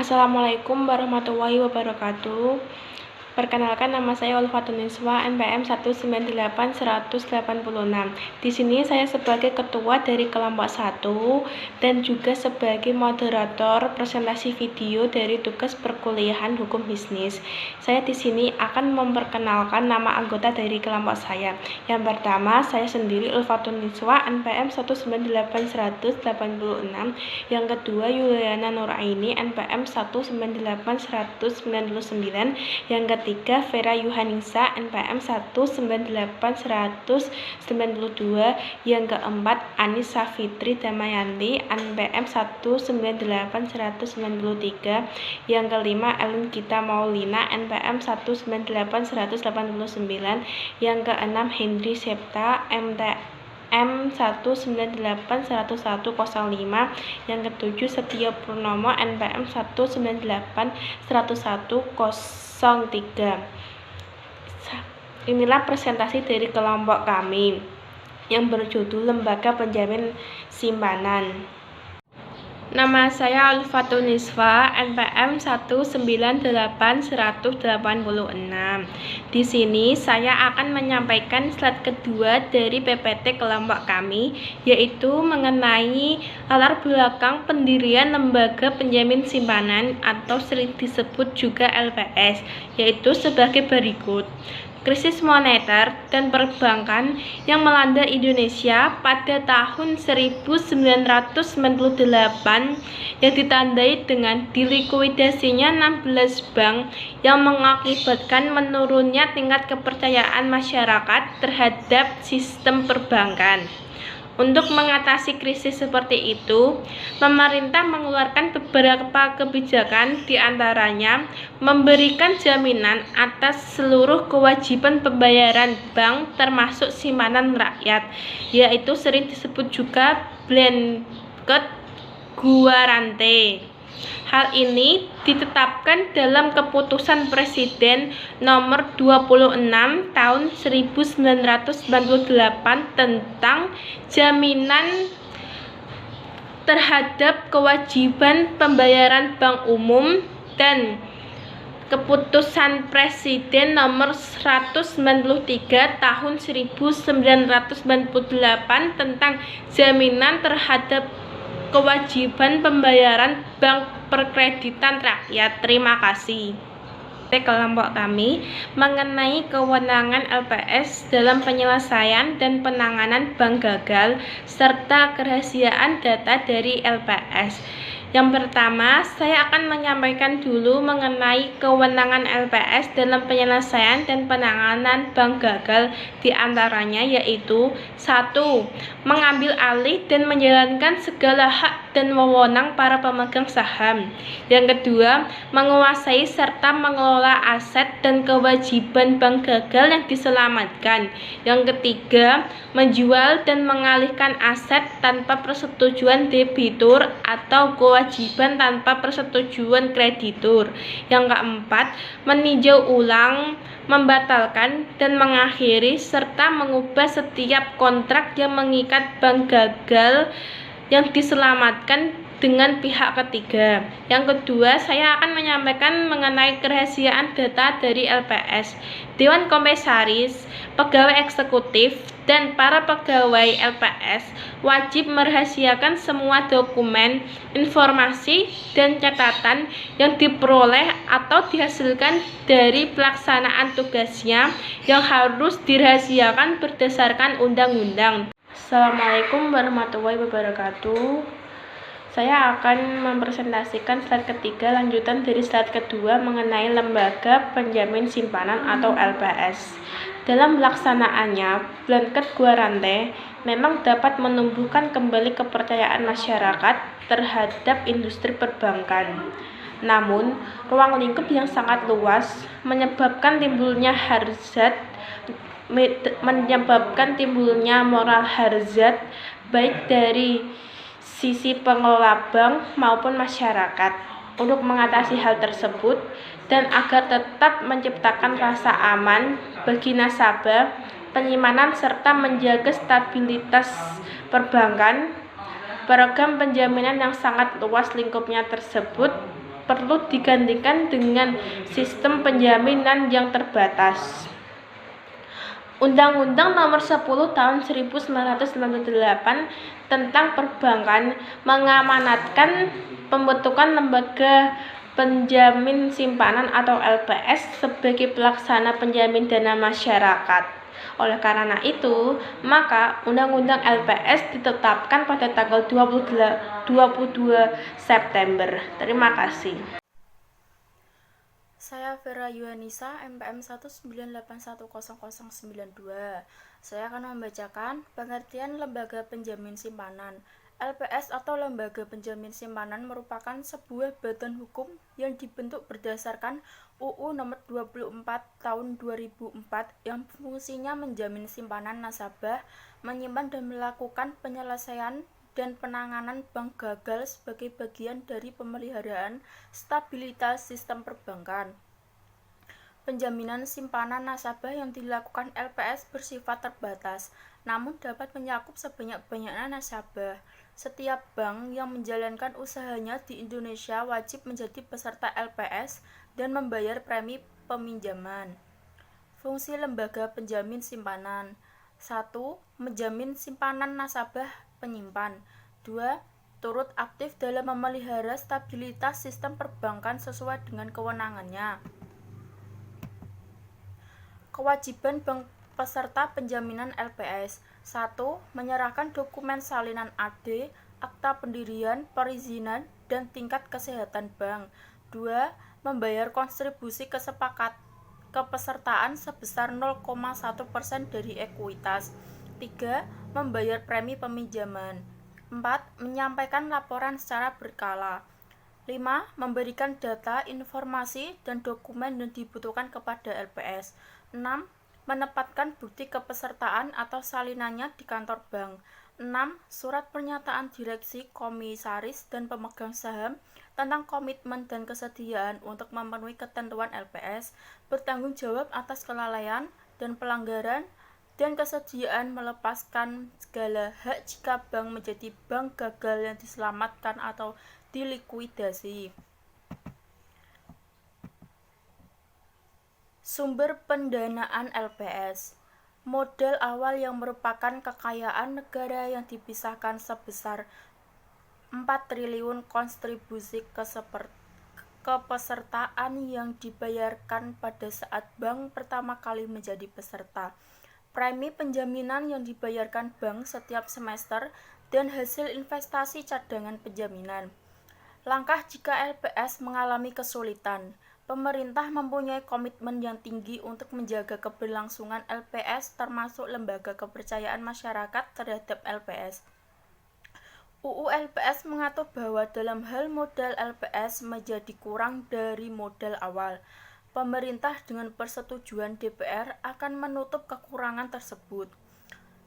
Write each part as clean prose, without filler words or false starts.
Assalamualaikum warahmatullahi wabarakatuh. Perkenalkan, nama saya Ulfatun Niswa, NPM 198-186. Di sini saya sebagai ketua dari kelompok 1 dan juga sebagai moderator presentasi video dari tugas perkuliahan hukum bisnis. Saya di sini akan memperkenalkan nama anggota dari kelompok saya. Yang pertama, saya sendiri Ulfatun Niswa, NPM 198-186. Yang kedua, Yuliana Nuraini, NPM 198-199. Yang ketiga, Vera Yuhanisa, NPM 198-192. Yang keempat, Anissa Fitri Damayanti, NPM 198-193. Yang kelima, Elin Gita Maulina, NPM 198-189. Yang keenam, Hendri Septa, MTM 198-10105. Yang ketujuh, Setia Purnomo, NPM 198-10103. Inilah presentasi dari kelompok kami yang berjudul Lembaga Penjamin Simpanan. Nama saya Ulfatun Niswa, NPM 198-186. Di sini saya akan menyampaikan slide kedua dari PPT kelompok kami, yaitu mengenai latar belakang pendirian Lembaga Penjamin Simpanan atau sering disebut juga LPS, yaitu sebagai berikut. Krisis moneter dan perbankan yang melanda Indonesia pada tahun 1998 yang ditandai dengan dilikuidasinya 16 bank yang mengakibatkan menurunnya tingkat kepercayaan masyarakat terhadap sistem perbankan. Untuk mengatasi krisis seperti itu, pemerintah mengeluarkan beberapa kebijakan, diantaranya memberikan jaminan atas seluruh kewajiban pembayaran bank termasuk simpanan rakyat, yaitu sering disebut juga blanket guarante. Hal ini ditetapkan dalam keputusan Presiden nomor 26 tahun 1998 tentang jaminan terhadap kewajiban pembayaran bank umum dan keputusan Presiden nomor 193 tahun 1998 tentang jaminan terhadap kewajiban pembayaran bank perkreditan rakyat. Terima kasih. Kelompok kami mengenai kewenangan LPS dalam penyelesaian dan penanganan bank gagal serta kerahasiaan data dari LPS. Yang pertama, saya akan menyampaikan dulu mengenai kewenangan LPS dalam penyelesaian dan penanganan bank gagal, diantaranya yaitu 1. Mengambil alih dan menjalankan segala hak dan wewenang para pemegang saham. Yang kedua, menguasai serta mengelola aset dan kewajiban bank gagal yang diselamatkan. Yang ketiga, menjual dan mengalihkan aset tanpa persetujuan debitur atau kewajiban tanpa persetujuan kreditur. Yang keempat, meninjau ulang, membatalkan dan mengakhiri serta mengubah setiap kontrak yang mengikat bank gagal yang diselamatkan dengan pihak ketiga. Yang kedua, saya akan menyampaikan mengenai kerahasiaan data dari LPS. Dewan Komisaris, pegawai eksekutif, dan para pegawai LPS wajib merahasiakan semua dokumen, informasi, dan catatan yang diperoleh atau dihasilkan dari pelaksanaan tugasnya yang harus dirahasiakan berdasarkan undang-undang. Assalamualaikum warahmatullahi wabarakatuh. Saya akan mempresentasikan slide ketiga lanjutan dari slide kedua mengenai Lembaga Penjamin Simpanan atau LPS. Dalam pelaksanaannya, blanket guarante memang dapat menumbuhkan kembali kepercayaan masyarakat terhadap industri perbankan. Namun, ruang lingkup yang sangat luas menyebabkan timbulnya moral hazard baik dari sisi pengelola bank maupun masyarakat. Untuk mengatasi hal tersebut dan agar tetap menciptakan rasa aman bagi nasabah, penyimpanan serta menjaga stabilitas perbankan, program penjaminan yang sangat luas lingkupnya tersebut perlu digantikan dengan sistem penjaminan yang terbatas. Undang-Undang Nomor 10 Tahun 1998 tentang Perbankan mengamanatkan pembentukan lembaga penjamin simpanan atau LPS sebagai pelaksana penjamin dana masyarakat. Oleh karena itu, maka Undang-Undang LPS ditetapkan pada tanggal 22 September. Terima kasih. Saya Vera Yuhanisa, MPM 198100092. Saya akan membacakan pengertian lembaga penjamin simpanan. LPS atau Lembaga Penjamin Simpanan merupakan sebuah badan hukum yang dibentuk berdasarkan UU Nomor 24 Tahun 2004 yang fungsinya menjamin simpanan nasabah, menyimpan dan melakukan penyelesaian dan penanganan bank gagal sebagai bagian dari pemeliharaan stabilitas sistem perbankan. Penjaminan simpanan nasabah yang dilakukan LPS bersifat terbatas, namun dapat mencakup sebanyak-banyaknya nasabah. Setiap bank yang menjalankan usahanya di Indonesia wajib menjadi peserta LPS dan membayar premi peminjaman. Fungsi lembaga penjamin simpanan: 1. Menjamin simpanan nasabah penyimpan. 2. Turut aktif dalam memelihara stabilitas sistem perbankan sesuai dengan kewenangannya. Kewajiban bank peserta penjaminan LPS: 1. Menyerahkan dokumen salinan AD, akta pendirian, perizinan, dan tingkat kesehatan bank. 2. Membayar kontribusi kepesertaan sebesar 0,1% dari ekuitas. 3. Membayar premi peminjaman. 4. Menyampaikan laporan secara berkala. 5. Memberikan data, informasi, dan dokumen yang dibutuhkan kepada LPS. 6. Menempatkan bukti kepesertaan atau salinannya di kantor bank. 6. Surat pernyataan direksi, komisaris, dan pemegang saham tentang komitmen dan kesediaan untuk memenuhi ketentuan LPS, bertanggung jawab atas kelalaian dan pelanggaran, dan kesediaan melepaskan segala hak jika bank menjadi bank gagal yang diselamatkan atau dilikuidasi. Sumber pendanaan LPS: modal awal yang merupakan kekayaan negara yang dipisahkan sebesar 4 triliun kontribusi kepesertaan yang dibayarkan pada saat bank pertama kali menjadi peserta, premi penjaminan yang dibayarkan bank setiap semester, dan hasil investasi cadangan penjaminan. Langkah jika LPS mengalami kesulitan: pemerintah mempunyai komitmen yang tinggi untuk menjaga keberlangsungan LPS termasuk lembaga kepercayaan masyarakat terhadap LPS. UU LPS mengatur bahwa dalam hal modal LPS menjadi kurang dari modal awal, pemerintah dengan persetujuan DPR akan menutup kekurangan tersebut.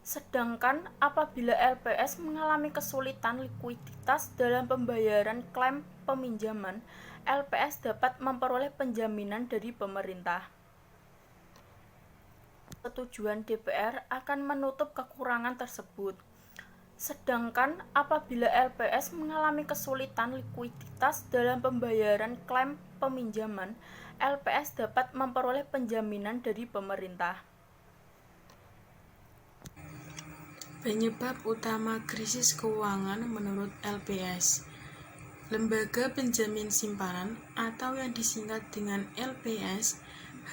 Sedangkan apabila LPS mengalami kesulitan likuiditas dalam pembayaran klaim peminjaman, LPS dapat memperoleh penjaminan dari pemerintah. Persetujuan DPR akan menutup kekurangan tersebut. Sedangkan apabila LPS mengalami kesulitan likuiditas dalam pembayaran klaim peminjaman, LPS dapat memperoleh penjaminan dari pemerintah. Penyebab utama krisis keuangan menurut LPS. Lembaga Penjamin Simpanan atau yang disingkat dengan LPS,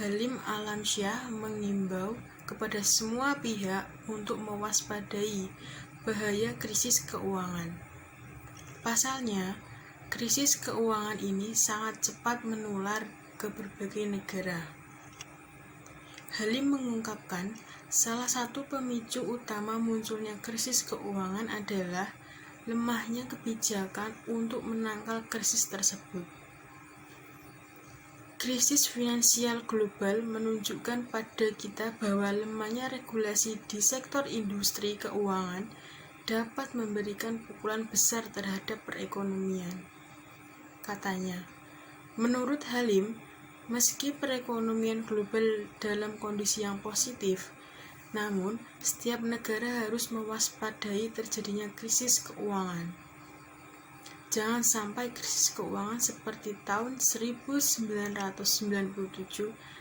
Halim Alamsyah mengimbau kepada semua pihak untuk mewaspadai bahaya krisis keuangan. Pasalnya, krisis keuangan ini sangat cepat menular ke berbagai negara. Halim mengungkapkan, salah satu pemicu utama munculnya krisis keuangan adalah lemahnya kebijakan untuk menangkal krisis tersebut. Krisis finansial global menunjukkan pada kita bahwa lemahnya regulasi di sektor industri keuangan dapat memberikan pukulan besar terhadap perekonomian. Katanya, menurut Halim, meski perekonomian global dalam kondisi yang positif, namun setiap negara harus mewaspadai terjadinya krisis keuangan. Jangan sampai krisis keuangan seperti tahun 1997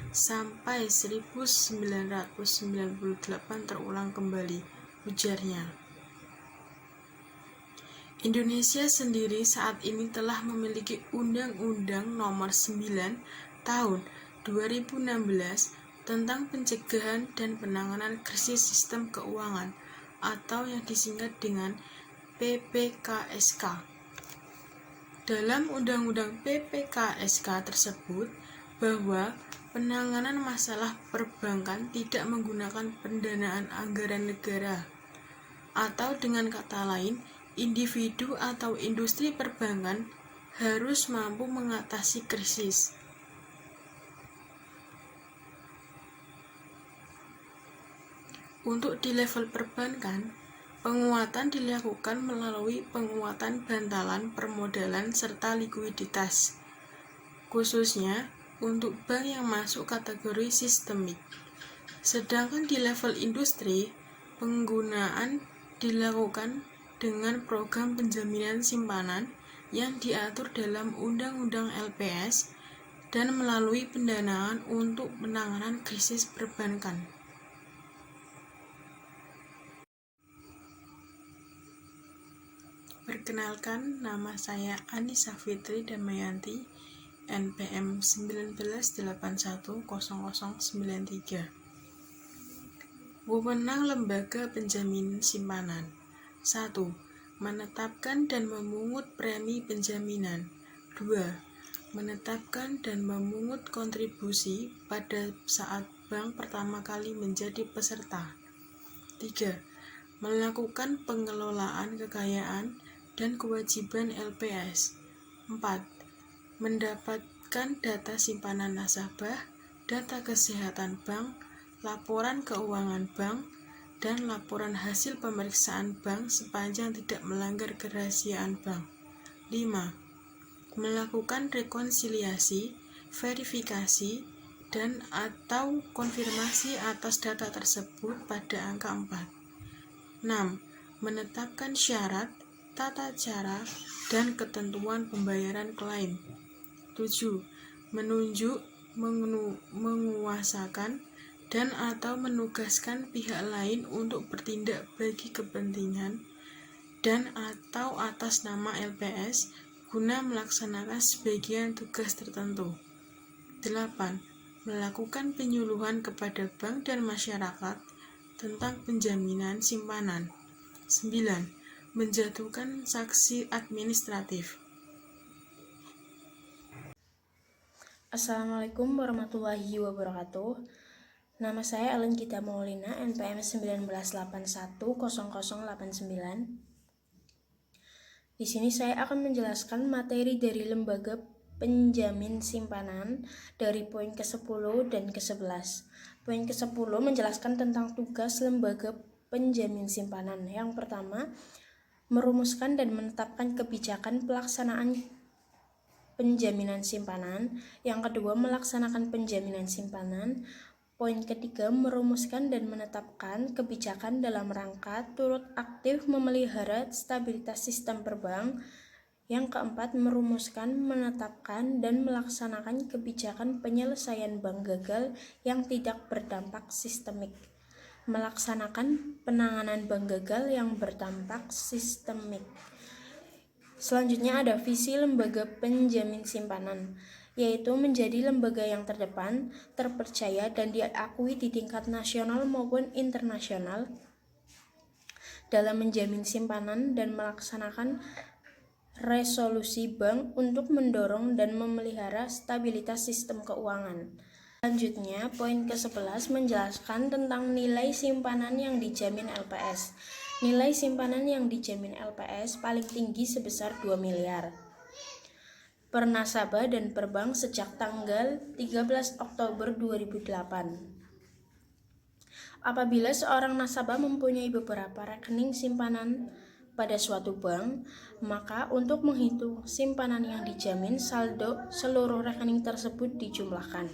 sampai 1998 terulang kembali, ujarnya. Indonesia sendiri saat ini telah memiliki Undang-Undang Nomor 9 Tahun 2016 tentang pencegahan dan penanganan krisis sistem keuangan atau yang disingkat dengan PPKSK. Dalam Undang-Undang PPKSK tersebut bahwa penanganan masalah perbankan tidak menggunakan pendanaan anggaran negara, atau dengan kata lain, individu atau industri perbankan harus mampu mengatasi krisis. Untuk di level perbankan, penguatan dilakukan melalui penguatan bantalan permodalan serta likuiditas, khususnya untuk bank yang masuk kategori sistemik. Sedangkan di level industri, penggunaan dilakukan dengan program penjaminan simpanan yang diatur dalam Undang-Undang LPS dan melalui pendanaan untuk penanganan krisis perbankan. Perkenalkan, nama saya Anissa Fitri Damayanti, NPM 19810093. Wewenang Lembaga Penjamin Simpanan. 1. Menetapkan dan memungut premi penjaminan. 2. Menetapkan dan memungut kontribusi pada saat bank pertama kali menjadi peserta. 3. Melakukan pengelolaan kekayaan dan kewajiban LPS. 4. Mendapatkan data simpanan nasabah, data kesehatan bank, laporan keuangan bank, dan laporan hasil pemeriksaan bank sepanjang tidak melanggar kerahasiaan bank. 5. Melakukan rekonsiliasi, verifikasi, dan atau konfirmasi atas data tersebut pada angka 4. 6. Menetapkan syarat, tata cara, dan ketentuan pembayaran klaim. 7. Menunjuk, menguasakan, dan atau menugaskan pihak lain untuk bertindak bagi kepentingan dan atau atas nama LPS guna melaksanakan sebagian tugas tertentu. 8. Melakukan penyuluhan kepada bank dan masyarakat tentang penjaminan simpanan. 9. Menjatuhkan sanksi administratif. Assalamualaikum warahmatullahi wabarakatuh. Nama saya Ellen Gita Maulina, NPM 19810089. Di sini saya akan menjelaskan materi dari lembaga penjamin simpanan dari poin ke-10 dan ke-11. Poin ke-10 menjelaskan tentang tugas lembaga penjamin simpanan. Yang pertama, merumuskan dan menetapkan kebijakan pelaksanaan penjaminan simpanan. Yang kedua, melaksanakan penjaminan simpanan. Poin ketiga, merumuskan dan menetapkan kebijakan dalam rangka turut aktif memelihara stabilitas sistem perbank. Yang keempat, merumuskan, menetapkan, dan melaksanakan kebijakan penyelesaian bank gagal yang tidak berdampak sistemik. Melaksanakan penanganan bank gagal yang berdampak sistemik. Selanjutnya ada visi lembaga penjamin simpanan, yaitu menjadi lembaga yang terdepan, terpercaya, dan diakui di tingkat nasional maupun internasional dalam menjamin simpanan dan melaksanakan resolusi bank untuk mendorong dan memelihara stabilitas sistem keuangan. Selanjutnya, poin ke-11 menjelaskan tentang nilai simpanan yang dijamin LPS. Nilai simpanan yang dijamin LPS paling tinggi sebesar 2 miliar per nasabah dan per bank sejak tanggal 13 Oktober 2008. Apabila seorang nasabah mempunyai beberapa rekening simpanan pada suatu bank, maka untuk menghitung simpanan yang dijamin, saldo seluruh rekening tersebut dijumlahkan.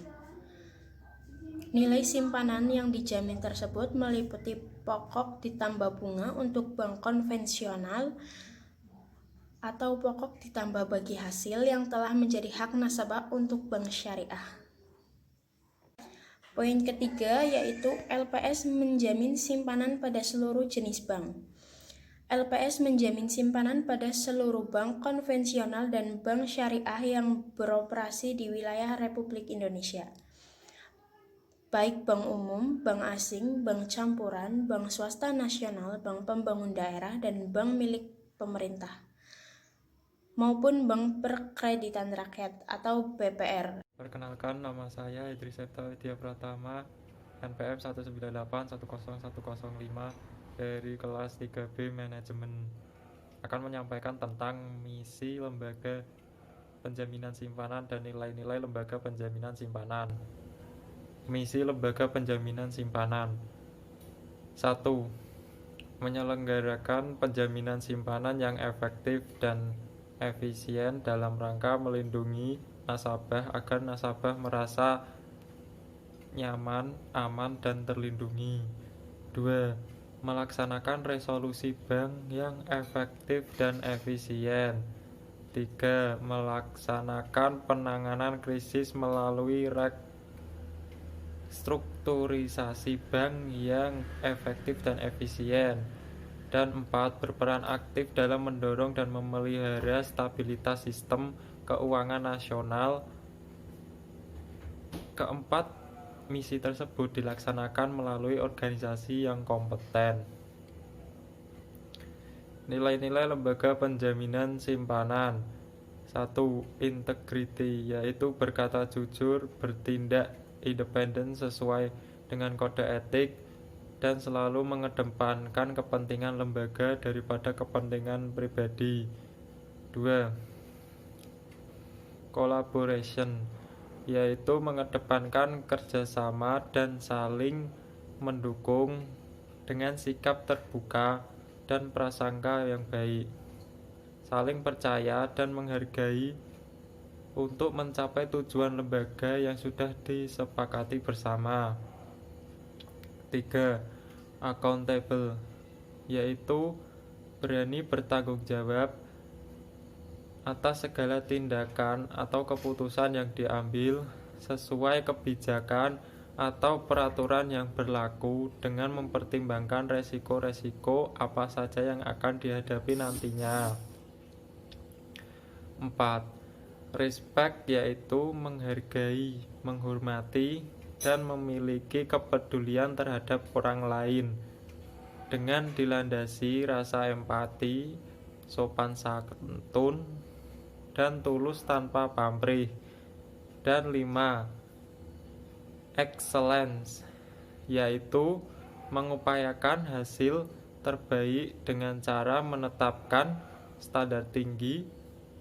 Nilai simpanan yang dijamin tersebut meliputi pokok ditambah bunga untuk bank konvensional atau pokok ditambah bagi hasil yang telah menjadi hak nasabah untuk bank syariah. Poin ketiga yaitu LPS menjamin simpanan pada seluruh jenis bank. LPS menjamin simpanan pada seluruh bank konvensional dan bank syariah yang beroperasi di wilayah Republik Indonesia. Baik bank umum, bank asing, bank campuran, bank swasta nasional, bank pembangun daerah, dan bank milik pemerintah, maupun bank perkreditan rakyat atau BPR. Perkenalkan, nama saya Idris Septa Widya Pratama, NPM 198101005 dari kelas 3B Manajemen. Akan menyampaikan tentang misi lembaga penjaminan simpanan dan nilai-nilai lembaga penjaminan simpanan. Misi lembaga penjaminan simpanan 1. Menyelenggarakan penjaminan simpanan yang efektif dan efisien dalam rangka melindungi nasabah agar nasabah merasa nyaman, aman, dan terlindungi. 2. Melaksanakan resolusi bank yang efektif dan efisien. 3. Melaksanakan penanganan krisis melalui strukturisasi bank yang efektif dan efisien. Dan 4. Berperan aktif dalam mendorong dan memelihara stabilitas sistem keuangan nasional. Keempat, misi tersebut dilaksanakan melalui organisasi yang kompeten. Nilai-nilai lembaga penjaminan simpanan. 1. Integriti, yaitu berkata jujur, bertindak independen sesuai dengan kode etik, dan selalu mengedepankan kepentingan lembaga daripada kepentingan pribadi. 2. Collaboration, yaitu mengedepankan kerjasama dan saling mendukung dengan sikap terbuka dan prasangka yang baik, saling percaya dan menghargai untuk mencapai tujuan lembaga yang sudah disepakati bersama. 3. Accountable, yaitu berani bertanggung jawab atas segala tindakan atau keputusan yang diambil sesuai kebijakan atau peraturan yang berlaku dengan mempertimbangkan resiko-resiko apa saja yang akan dihadapi nantinya. 4. Respect, yaitu menghargai, menghormati, dan memiliki kepedulian terhadap orang lain dengan dilandasi rasa empati, sopan santun, dan tulus tanpa pamrih. Dan 5. Excellence, yaitu mengupayakan hasil terbaik dengan cara menetapkan standar tinggi,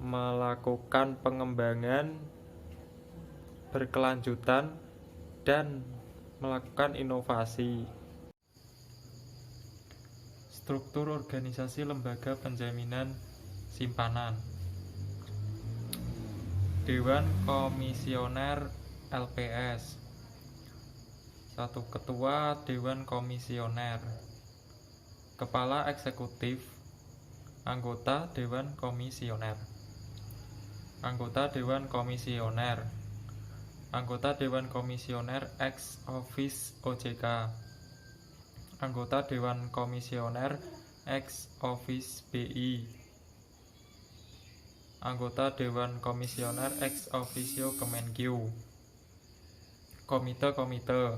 melakukan pengembangan berkelanjutan, dan melakukan inovasi. Struktur organisasi lembaga penjaminan simpanan. Dewan Komisioner LPS. 1. Ketua Dewan Komisioner. Kepala Eksekutif. Anggota Dewan Komisioner. Anggota Dewan Komisioner. Anggota Dewan Komisioner ex office OJK. Anggota Dewan Komisioner ex office BI. Anggota Dewan Komisioner ex officio Kemenkyu. Komite-komite.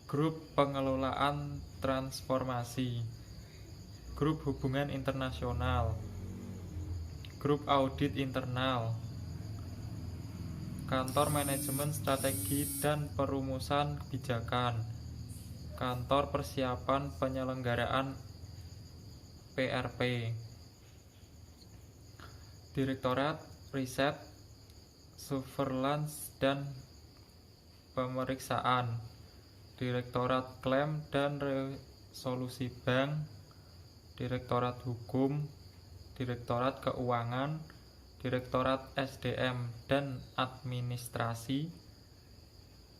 Grup Pengelolaan Transformasi. Grup Hubungan Internasional. Grup Audit Internal. Kantor Manajemen Strategi dan Perumusan Kebijakan. Kantor Persiapan Penyelenggaraan PRP. Direktorat Riset, Surveillance dan Pemeriksaan. Direktorat Klaim dan Resolusi Bank. Direktorat Hukum. Direktorat Keuangan. Direktorat SDM dan Administrasi,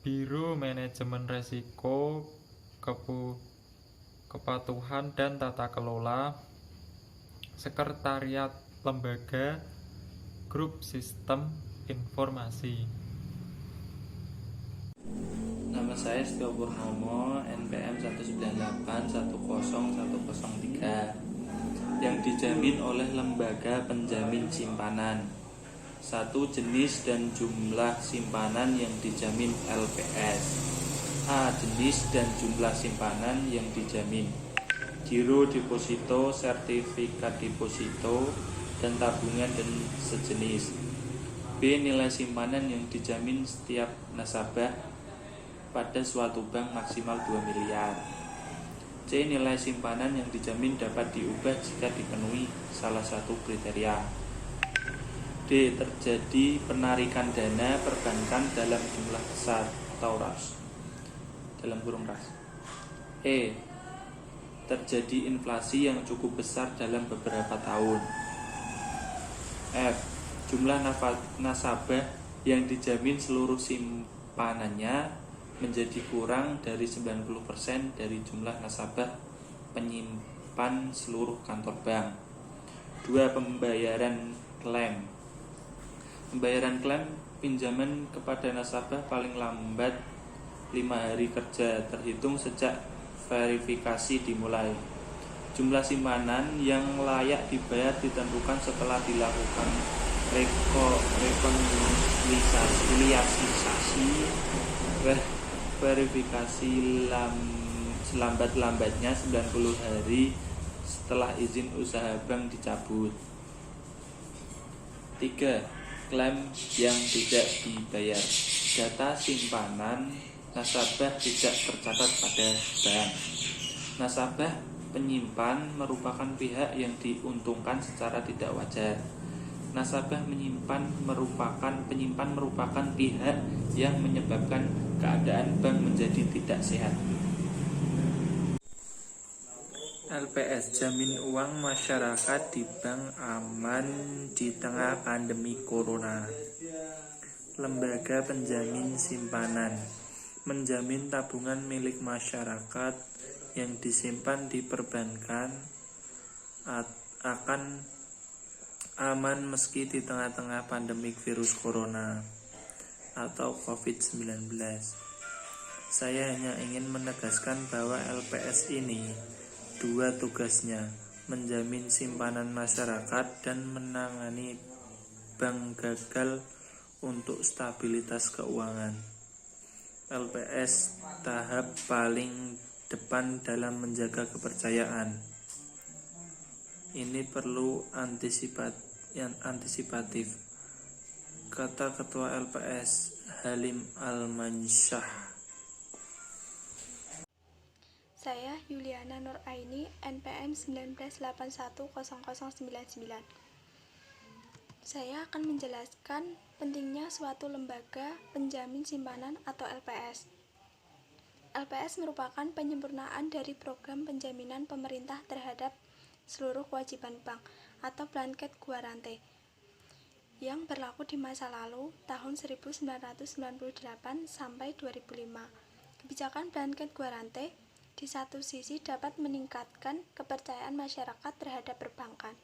Biro Manajemen Risiko, Kepatuhan dan Tata Kelola, Sekretariat lembaga grup sistem informasi. Nama saya Setio Purnomo, NPM 198100103, yang dijamin oleh lembaga penjamin simpanan. 1. Jenis dan jumlah simpanan yang dijamin LPS. A. Jenis dan jumlah simpanan yang dijamin: giro deposito, sertifikat deposito, dan tabungan dan sejenis. B. Nilai simpanan yang dijamin setiap nasabah pada suatu bank maksimal 2 miliar. C. Nilai simpanan yang dijamin dapat diubah jika dipenuhi salah satu kriteria. D. Terjadi penarikan dana perbankan dalam jumlah besar atau ras, dalam kurung ras. E. Terjadi inflasi yang cukup besar dalam beberapa tahun. F. Jumlah nasabah yang dijamin seluruh simpanannya menjadi kurang dari 90% dari jumlah nasabah penyimpan seluruh kantor bank. 2. Pembayaran klaim. Pembayaran klaim pinjaman kepada nasabah paling lambat 5 hari kerja terhitung sejak verifikasi dimulai. Jumlah simpanan yang layak dibayar ditentukan setelah dilakukan verifikasi selambat-lambatnya 90 hari setelah izin usaha bank dicabut. 3. Klaim yang tidak dibayar. Data simpanan nasabah tidak tercatat pada bank. Nasabah penyimpan merupakan pihak yang diuntungkan secara tidak wajar. Nasabah penyimpan merupakan pihak yang menyebabkan keadaan bank menjadi tidak sehat. LPS, jamin uang masyarakat di bank aman di tengah pandemi corona. Lembaga penjamin simpanan menjamin tabungan milik masyarakat yang disimpan di perbankan akan aman meski di tengah-tengah pandemik virus corona atau COVID-19. Saya hanya ingin menegaskan bahwa LPS ini 2 tugasnya: menjamin simpanan masyarakat dan menangani bank gagal untuk stabilitas keuangan. LPS tahap paling depan dalam menjaga kepercayaan. Ini perlu antisipatif, kata Ketua LPS Halim Almansyah. Saya Yuliana Nur Aini, NPM 19810099. Saya akan menjelaskan pentingnya suatu lembaga penjamin simpanan atau LPS. LPS merupakan penyempurnaan dari program penjaminan pemerintah terhadap seluruh kewajiban bank atau blanket guarante yang berlaku di masa lalu tahun 1998 sampai 2005. Kebijakan blanket guarante di satu sisi dapat meningkatkan kepercayaan masyarakat terhadap perbankan.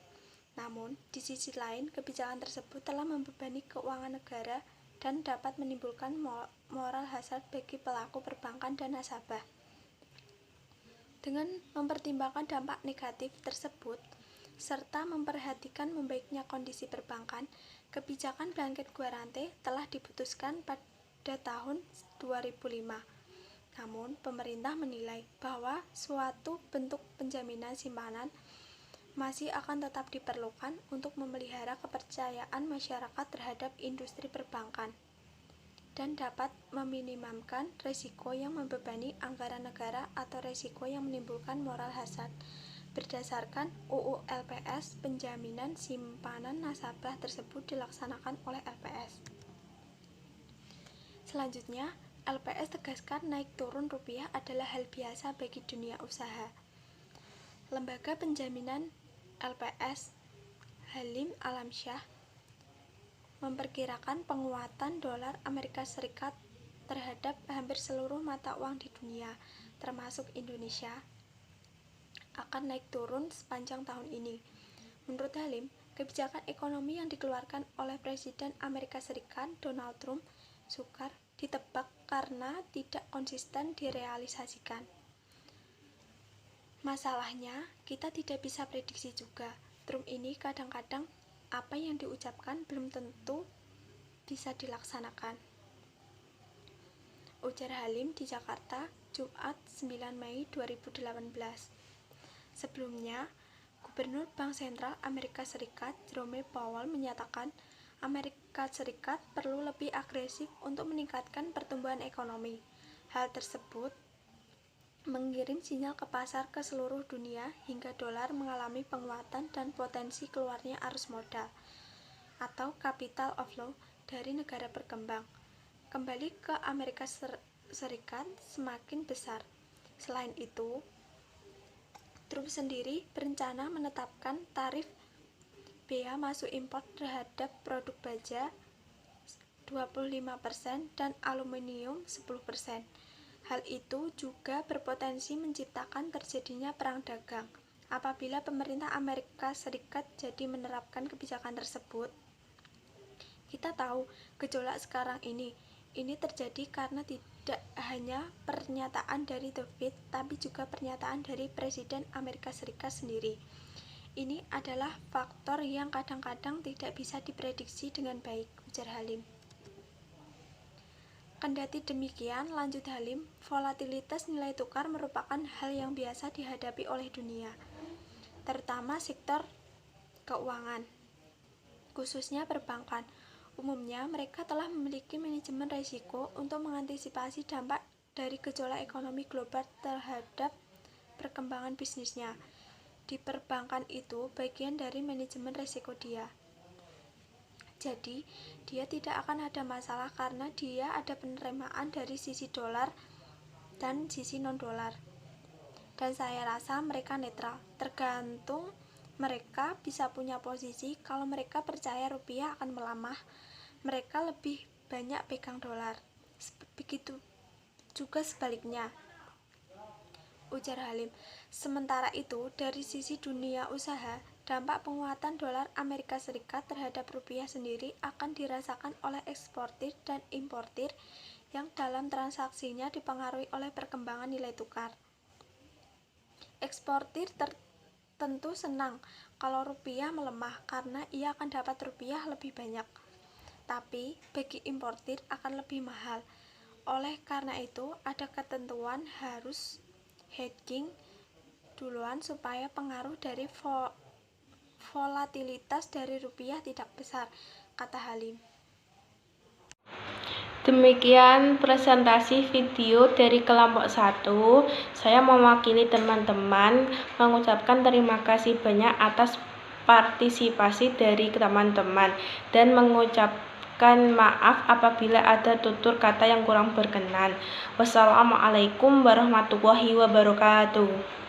Namun, di sisi lain, kebijakan tersebut telah membebani keuangan negara dan dapat menimbulkan moral hazard bagi pelaku perbankan dan nasabah. Dengan mempertimbangkan dampak negatif tersebut, serta memperhatikan membaiknya kondisi perbankan, kebijakan blanket guarante telah diputuskan pada tahun 2005. Namun, pemerintah menilai bahwa suatu bentuk penjaminan simpanan masih akan tetap diperlukan untuk memelihara kepercayaan masyarakat terhadap industri perbankan dan dapat meminimumkan risiko yang membebani anggaran negara atau risiko yang menimbulkan moral hazard. Berdasarkan UU LPS, penjaminan simpanan nasabah tersebut dilaksanakan oleh LPS. Selanjutnya, LPS tegaskan naik turun rupiah adalah hal biasa bagi dunia usaha. Lembaga penjaminan LPS Halim Alamsyah memperkirakan penguatan dolar Amerika Serikat terhadap hampir seluruh mata uang di dunia, termasuk Indonesia, akan naik turun sepanjang tahun ini. Menurut Halim, kebijakan ekonomi yang dikeluarkan oleh Presiden Amerika Serikat Donald Trump sukar ditebak karena tidak konsisten direalisasikan. Masalahnya, kita tidak bisa prediksi juga. Trump ini kadang-kadang apa yang diucapkan belum tentu bisa dilaksanakan. Ujar Halim di Jakarta, Jumat 9 Mei 2018. Sebelumnya, Gubernur Bank Sentral Amerika Serikat Jerome Powell menyatakan Amerika Serikat perlu lebih agresif untuk meningkatkan pertumbuhan ekonomi. Hal tersebut mengirim sinyal ke pasar ke seluruh dunia hingga dolar mengalami penguatan dan potensi keluarnya arus modal atau capital outflow dari negara berkembang kembali ke Amerika Serikat semakin besar. Selain itu, Trump sendiri berencana menetapkan tarif bea masuk impor terhadap produk baja 25% dan aluminium 10%. Hal itu juga berpotensi menciptakan terjadinya perang dagang. Apabila pemerintah Amerika Serikat jadi menerapkan kebijakan tersebut, kita tahu gejolak sekarang ini terjadi karena tidak hanya pernyataan dari The Fed, tapi juga pernyataan dari Presiden Amerika Serikat sendiri. Ini adalah faktor yang kadang-kadang tidak bisa diprediksi dengan baik, ujar Halim. Kendati demikian, lanjut Halim, volatilitas nilai tukar merupakan hal yang biasa dihadapi oleh dunia, terutama sektor keuangan, khususnya perbankan. Umumnya, mereka telah memiliki manajemen risiko untuk mengantisipasi dampak dari gejolak ekonomi global terhadap perkembangan bisnisnya. Di perbankan itu bagian dari manajemen risiko dia. Jadi, dia tidak akan ada masalah karena dia ada penerimaan dari sisi dolar dan sisi non-dolar. Dan saya rasa mereka netral, tergantung mereka bisa punya posisi. Kalau mereka percaya rupiah akan melemah, mereka lebih banyak pegang dolar. Begitu juga sebaliknya, ujar Halim. Sementara itu, dari sisi dunia usaha, dampak penguatan dolar Amerika Serikat terhadap rupiah sendiri akan dirasakan oleh eksportir dan importir yang dalam transaksinya dipengaruhi oleh perkembangan nilai tukar. Eksportir tentu senang kalau rupiah melemah karena ia akan dapat rupiah lebih banyak. Tapi bagi importir akan lebih mahal. Oleh karena itu, ada ketentuan harus hedging duluan supaya pengaruh dari volatilitas dari rupiah tidak besar, kata Halim. Demikian presentasi video dari kelompok 1. Saya mewakili teman-teman mengucapkan terima kasih banyak atas partisipasi dari teman-teman dan mengucapkan maaf apabila ada tutur kata yang kurang berkenan. Wassalamualaikum warahmatullahi wabarakatuh.